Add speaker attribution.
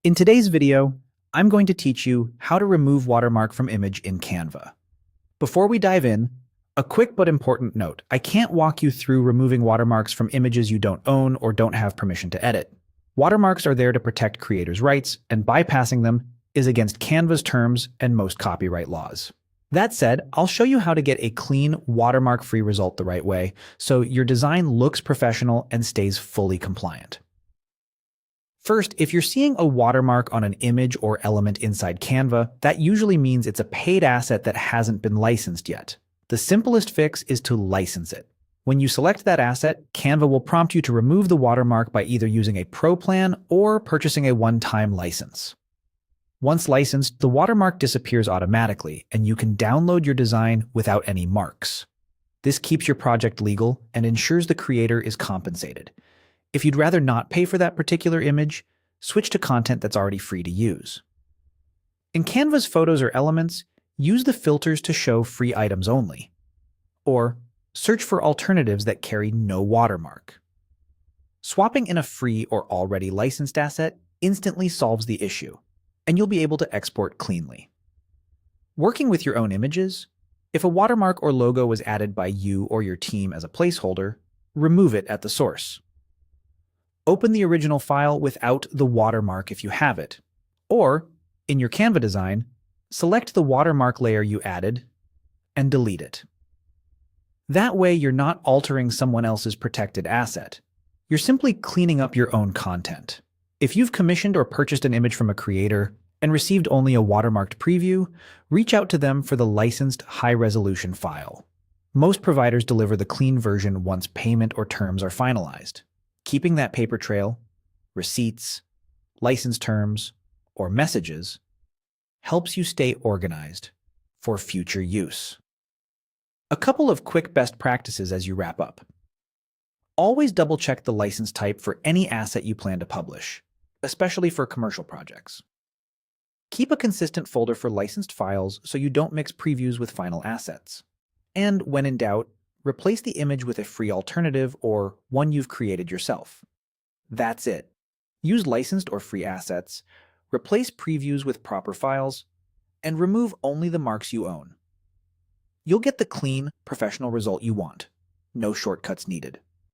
Speaker 1: In today's video, I'm going to teach you how to remove watermark from image in Canva. Before we dive in, a quick but important note. I can't walk you through removing watermarks from images you don't own or don't have permission to edit. Watermarks are there to protect creators' rights, and bypassing them is against Canva's terms and most copyright laws. That said, I'll show you how to get a clean, watermark-free result the right way, so your design looks professional and stays fully compliant. First, if you're seeing a watermark on an image or element inside Canva, that usually means it's a paid asset that hasn't been licensed yet. The simplest fix is to license it. When you select that asset, Canva will prompt you to remove the watermark by either using a pro plan or purchasing a one-time license. Once licensed, the watermark disappears automatically, and you can download your design without any marks. This keeps your project legal and ensures the creator is compensated. If you'd rather not pay for that particular image, switch to content that's already free to use. In Canva's photos or elements, use the filters to show free items only, or search for alternatives that carry no watermark. Swapping in a free or already licensed asset instantly solves the issue, and you'll be able to export cleanly. Working with your own images, if a watermark or logo was added by you or your team as a placeholder, remove it at the source. Open the original file without the watermark if you have it, or, in your Canva design, select the watermark layer you added and delete it. That way, you're not altering someone else's protected asset. You're simply cleaning up your own content. If you've commissioned or purchased an image from a creator and received only a watermarked preview, reach out to them for the licensed high-resolution file. Most providers deliver the clean version once payment or terms are finalized. Keeping that paper trail, receipts, license terms, or messages helps you stay organized for future use. A couple of quick best practices as you wrap up. Always double-check the license type for any asset you plan to publish, especially for commercial projects. Keep a consistent folder for licensed files so you don't mix previews with final assets. And when in doubt, replace the image with a free alternative or one you've created yourself. That's it. Use licensed or free assets, replace previews with proper files, and remove only the marks you own. You'll get the clean, professional result you want. No shortcuts needed.